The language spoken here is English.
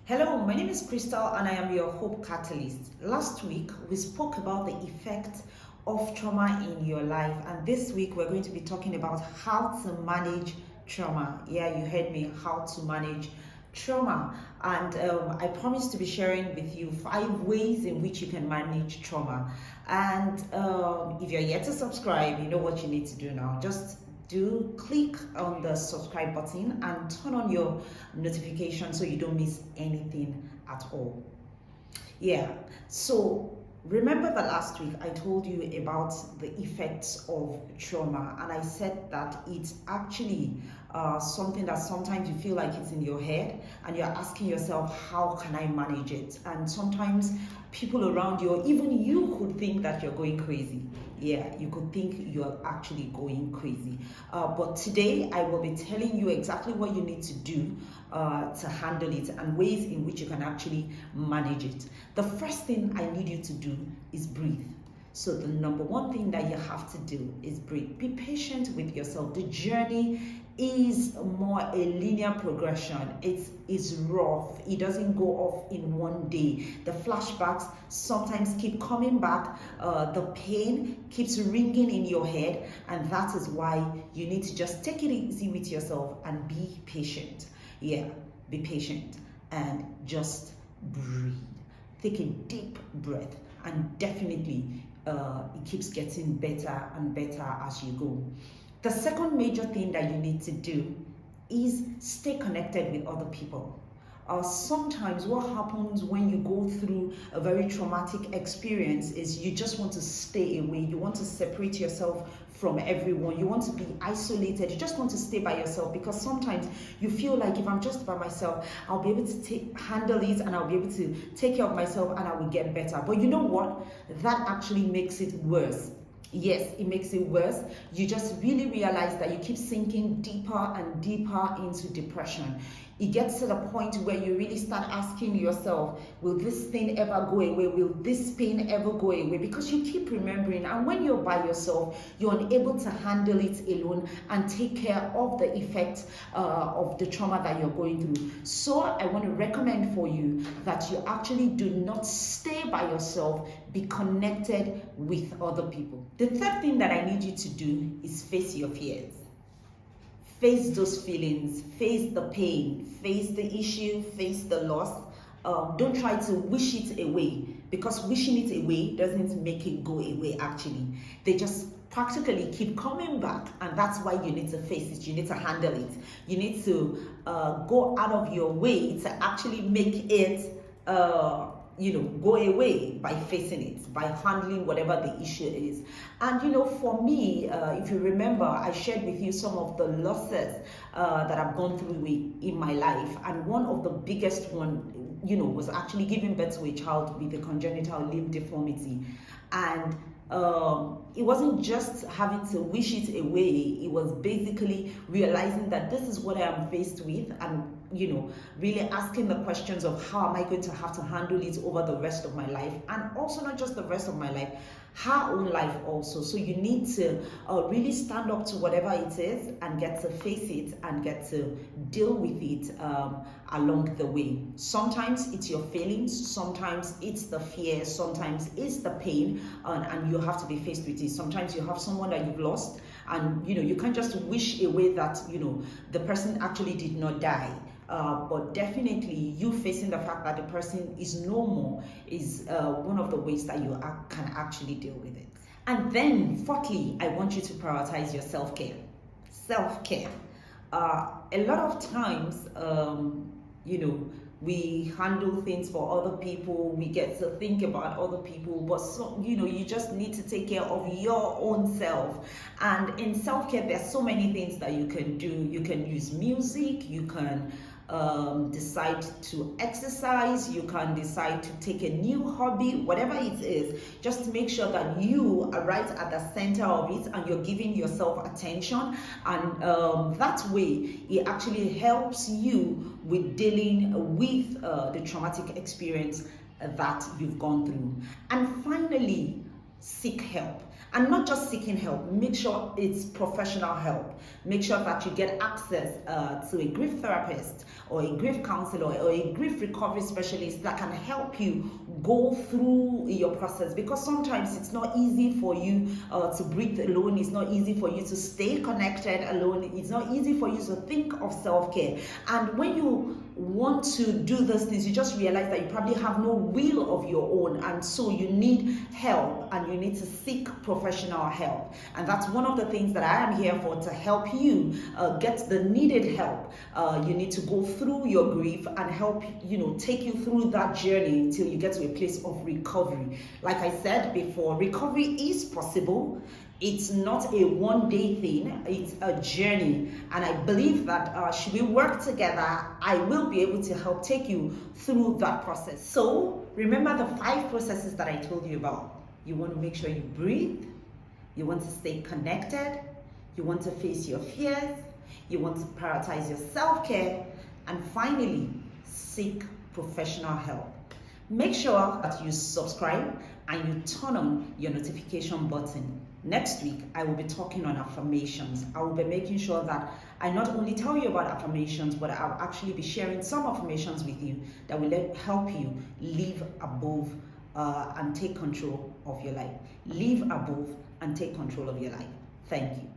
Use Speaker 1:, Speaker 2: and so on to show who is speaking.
Speaker 1: Hello, my name is Crystal and I am your Hope Catalyst. Last week, we spoke about the effect of trauma in your life, and this week we're going to be talking about how to manage trauma. Yeah, you heard me, how to manage trauma. And I promise to be sharing with you 5 ways in which you can manage trauma. And if you're yet to subscribe, you know what you need to do now. Just do click on the subscribe button and turn on your notification so you don't miss anything at all. Yeah, so remember that last week I told you about the effects of trauma, and I said that it's actually something that sometimes you feel like it's in your head and you're asking yourself, how can I manage it? And sometimes people around you, or even you, could think that you're going crazy. Yeah, you could think you're actually going crazy. But today I will be telling you exactly what you need to do to handle it and ways in which you can actually manage it. The first thing I need you to do is breathe. So the number one thing that you have to do is breathe. Be patient with yourself. The journey is more a linear progression. It is rough. It doesn't go off in one day. The flashbacks sometimes keep coming back. The pain keeps ringing in your head, and that is why you need to just take it easy with yourself and be patient. Yeah, be patient and just breathe. Take a deep breath, and definitely it keeps getting better and better as you go. The second major thing that you need to do is stay connected with other people. Sometimes what happens when you go through a very traumatic experience is you just want to stay away. You want to separate yourself from everyone. You want to be isolated. You just want to stay by yourself, because sometimes you feel like, if I'm just by myself, I'll be able to handle it, and I'll be able to take care of myself, and I will get better. But you know what? That actually makes it worse. Yes, it makes it worse. You just really realize that you keep sinking deeper and deeper into depression. It gets to the point where you really start asking yourself, will this thing ever go away? Will this pain ever go away? Because you keep remembering, and when you're by yourself, you're unable to handle it alone and take care of the effects of the trauma that you're going through. So I want to recommend for you that you actually do not stay by yourself. Be connected with other people. The third thing that I need you to do is face your fears. Face those feelings, face the pain, face the issue, face the loss. Don't try to wish it away, because wishing it away doesn't make it go away. Actually, they just practically keep coming back, and that's why you need to face it. You need to handle it. You need to go out of your way to actually make it go away by facing it, by handling whatever the issue is. And for me, if you remember, I shared with you some of the losses that I've gone through in my life, and one of the biggest one, was actually giving birth to a child with a congenital limb deformity. And it wasn't just having to wish it away. It was basically realizing that this is what I am faced with, and really asking the questions of how am I going to have to handle it over the rest of my life, and also not just the rest of my life, her own life also. So you need to really stand up to whatever it is and get to face it and get to deal with it along the way. Sometimes it's your feelings, sometimes it's the fear, sometimes it's the pain, and you have to be faced with it. Sometimes you have someone that you've lost, and you can't just wish away that the person actually did not die. But definitely you facing the fact that the person is no more is one of the ways that you can actually deal with it. And then fourthly, I want you to prioritize your self-care. Self-care. A lot of times, we handle things for other people, we get to think about other people, but you just need to take care of your own self. And in self-care, there's so many things that you can do. You can use music, you can decide to exercise, you can decide to take a new hobby, whatever it is. Just make sure that you are right at the center of it and you're giving yourself attention, and that way it actually helps you with dealing with the traumatic experience that you've gone through. And finally, seek help. And not just seeking help, make sure it's professional help. Make sure that you get access to a grief therapist or a grief counselor or a grief recovery specialist that can help you go through your process, because sometimes it's not easy for you to breathe alone. It's not easy for you to stay connected alone. It's not easy for you to think of self-care. And when you want to do those things, you just realize that you probably have no will of your own, and so you need help and you need to seek professional help. And that's one of the things that I am here for, to help you get the needed help. You need to go through your grief and help take you through that journey till you get to a place of recovery. Like I said before, recovery is possible. It's not a one-day thing, it's a journey. And I believe that should we work together, I will be able to help take you through that process. So remember the 5 processes that I told you about. You want to make sure you breathe, you want to stay connected, you want to face your fears, you want to prioritize your self-care, and finally, seek professional help. Make sure that you subscribe and you turn on your notification button. Next week, I will be talking on affirmations. I will be making sure that I not only tell you about affirmations, but I'll actually be sharing some affirmations with you that will help you live above and take control of your life. Live above and take control of your life. Thank you.